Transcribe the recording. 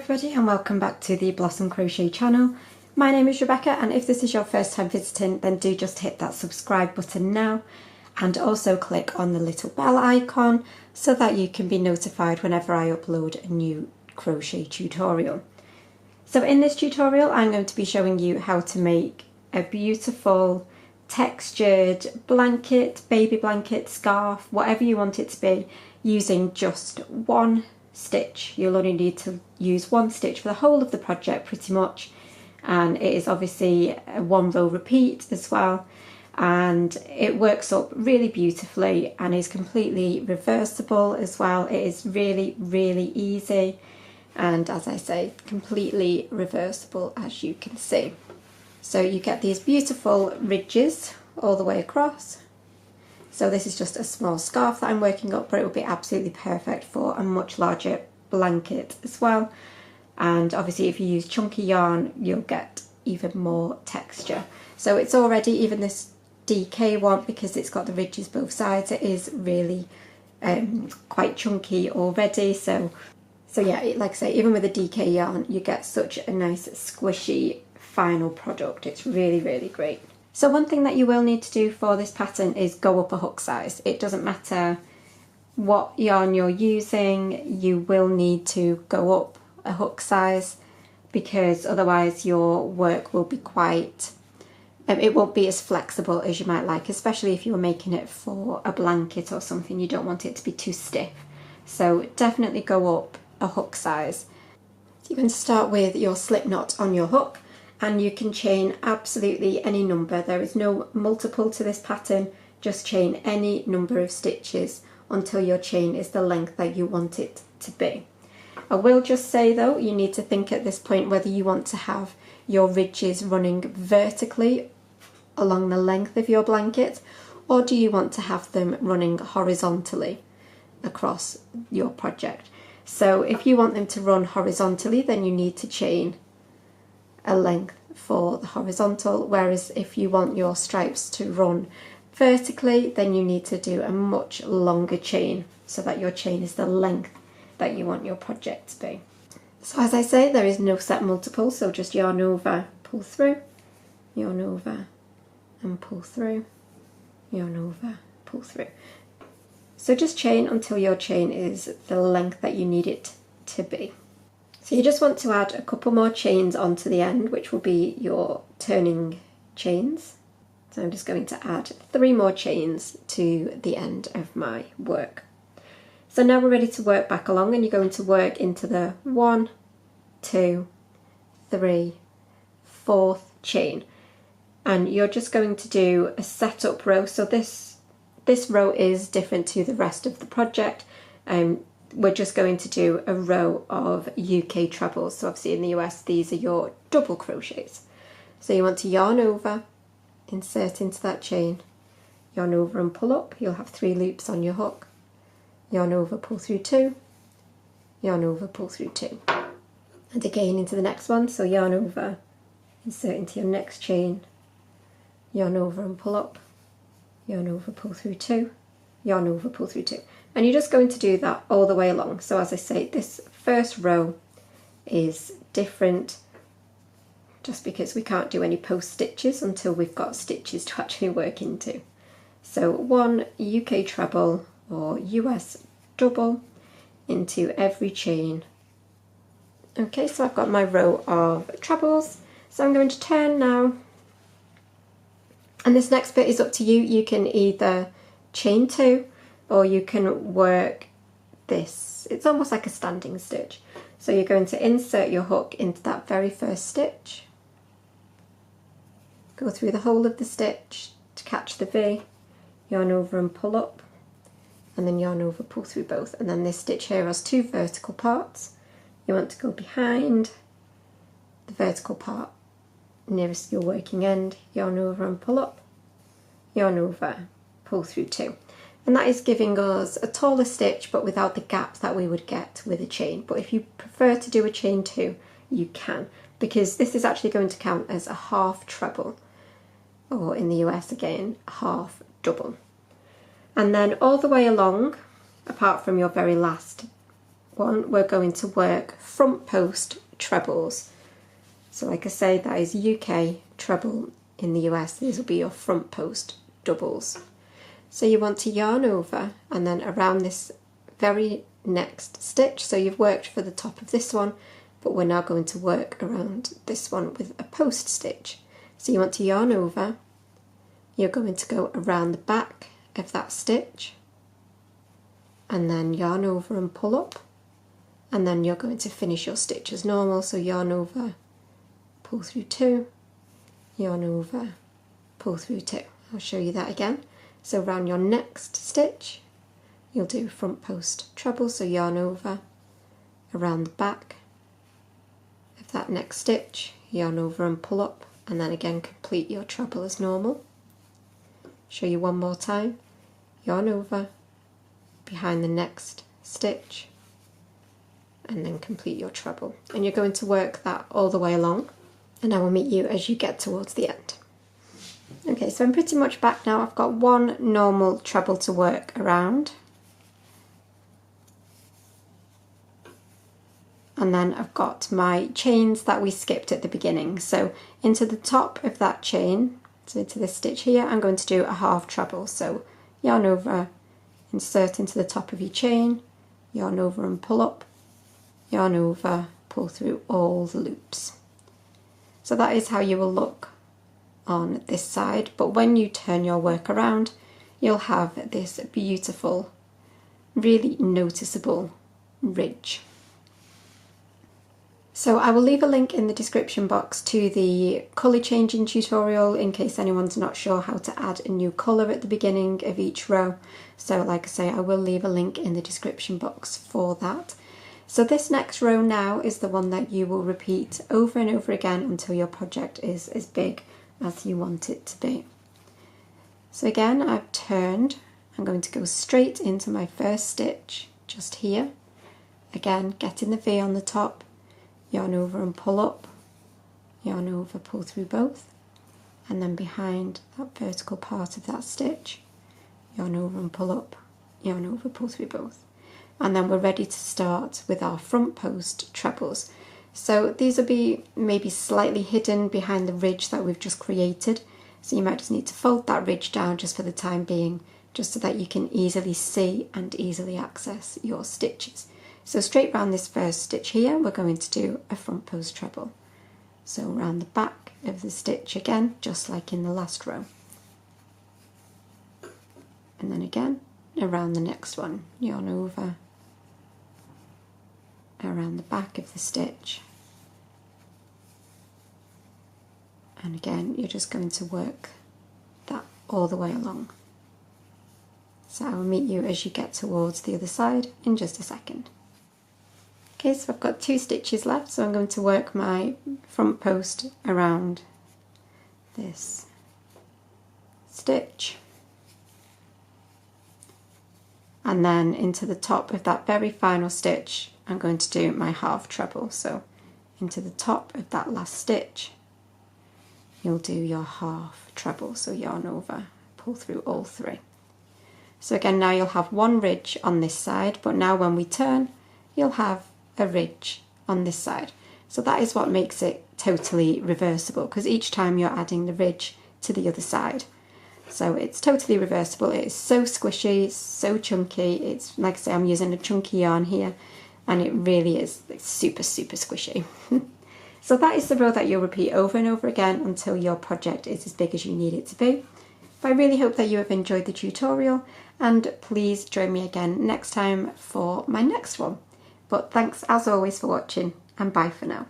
everybody and welcome back to the Blossom Crochet channel. My name is Rebecca, and if this is your first time visiting, then do just hit that subscribe button now and also click on the little bell icon so that you can be notified whenever I upload a new crochet tutorial. So in this tutorial I'm going to be showing you how to make a beautiful textured blanket, baby blanket, scarf, whatever you want it to be, using just one stitch. You'll only need to use one stitch for the whole of the project pretty much, and it is obviously a one row repeat as well, and it works up really beautifully and is completely reversible as well. It is really easy, and as I say, completely reversible, as you can see. So you get these beautiful ridges all the way across. So this is just a small scarf that I'm working up, but it will be absolutely perfect for a much larger blanket as well. And obviously if you use chunky yarn, you'll get even more texture. So it's already, even this DK one, because it's got the ridges both sides, it is really quite chunky already. So yeah, like I say, even with a DK yarn, you get such a nice squishy final product. It's really great. So one thing that you will need to do for this pattern is go up a hook size. It doesn't matter what yarn you're using, you will need to go up a hook size, because otherwise your work will be quite, it won't be as flexible as you might like, especially if you're making it for a blanket or something. You don't want it to be too stiff. So definitely go up a hook size. So you're going to start with your slip knot on your hook, and you can chain absolutely any number. There is no multiple to this pattern, just chain any number of stitches until your chain is the length that you want it to be. I will just say though, you need to think at this point whether you want to have your ridges running vertically along the length of your blanket, or do you want to have them running horizontally across your project. So if you want them to run horizontally, then you need to chain a length for the horizontal, whereas if you want your stripes to run vertically, then you need to do a much longer chain so that your chain is the length that you want your project to be. So as I say, there is no set multiple, so just yarn over, pull through, yarn over and pull through, yarn over, pull through. So just chain until your chain is the length that you need it to be. So you just want to add a couple more chains onto the end, which will be your turning chains. So I'm just going to add 3 more chains to the end of my work. So now we're ready to work back along, and you're going to work into the 1, 2, 3, 4th chain. And you're just going to do a setup row. So this row is different to the rest of the project. We're just going to do a row of UK trebles. So obviously in the US, these are your double crochets. So you want to yarn over, insert into that chain, yarn over and pull up. You'll have 3 loops on your hook. Yarn over, pull through 2, yarn over, pull through 2. And again into the next one. So yarn over, insert into your next chain, yarn over and pull up, yarn over, pull through 2, yarn over, pull through 2. And you're just going to do that all the way along. So as I say, this first row is different just because we can't do any post stitches until we've got stitches to actually work into. So 1 UK treble or US double into every chain. Okay, so I've got my row of trebles. So I'm going to turn now. And this next bit is up to you. You can either chain 2, or you can work this. It's almost like a standing stitch. So you're going to insert your hook into that very first stitch, go through the whole of the stitch to catch the V, yarn over and pull up, and then yarn over, pull through both. And then this stitch here has 2 vertical parts. You want to go behind the vertical part nearest your working end, yarn over and pull up, yarn over, pull through 2. And that is giving us a taller stitch, but without the gaps that we would get with a chain. But if you prefer to do a chain 2, you can, because this is actually going to count as a half treble, or in the US again, half double. And then all the way along, apart from your very last one we're going to work front post trebles. So like I say, that is UK treble in the US. These will be your front post doubles. So you want to yarn over and then around this very next stitch. So you've worked for the top of this one, but we're now going to work around this one with a post stitch. So you want to yarn over, you're going to go around the back of that stitch and then yarn over and pull up, and then you're going to finish your stitch as normal. So yarn over, pull through 2, yarn over, pull through 2. I'll show you that again. So around your next stitch you'll do front post treble, so yarn over, around the back of that next stitch, yarn over and pull up, and then again complete your treble as normal. Show you one more time. Yarn over, behind the next stitch, and then complete your treble. And you're going to work that all the way along, and I will meet you as you get towards the end. Okay, so I'm pretty much back now. I've got one normal treble to work around. And then I've got my chains that we skipped at the beginning. So into the top of that chain, so into this stitch here, I'm going to do a half treble. So yarn over, insert into the top of your chain, yarn over and pull up, yarn over, pull through all the loops. So that is how you will look on this side, but when you turn your work around, you'll have this beautiful, really noticeable ridge. So I will leave a link in the description box to the colour changing tutorial in case anyone's not sure how to add a new colour at the beginning of each row. So like I say, I will leave a link in the description box for that. So this next row now is the one that you will repeat over and over again until your project is as big as you want it to be. So again, I've turned, I'm going to go straight into my first stitch just here. Again, getting the V on the top, yarn over and pull up, yarn over, pull through both, and then behind that vertical part of that stitch, yarn over and pull up, yarn over, pull through both. And then we're ready to start with our front post trebles. So these will be maybe slightly hidden behind the ridge that we've just created. So you might just need to fold that ridge down just for the time being, just so that you can easily see and easily access your stitches. So straight round this first stitch here, we're going to do a front post treble. So around the back of the stitch again, just like in the last row. And then again, around the next one, yarn over, around the back of the stitch, and again you're just going to work that all the way along. So I will meet you as you get towards the other side in just a second. Okay, so I've got 2 stitches left, so I'm going to work my front post around this stitch and then into the top of that very final stitch I'm going to do my half treble. So into the top of that last stitch you'll do your half treble, so yarn over, pull through all 3. So again, now you'll have one ridge on this side, but now when we turn you'll have a ridge on this side. So that is what makes it totally reversible, because each time you're adding the ridge to the other side. So it's totally reversible. It is so squishy, so chunky. It's like I say, I'm using a chunky yarn here, and it really is super squishy. So that is the row that you'll repeat over and over again until your project is as big as you need it to be. But I really hope that you have enjoyed the tutorial, and please join me again next time for my next one. But thanks as always for watching, and bye for now.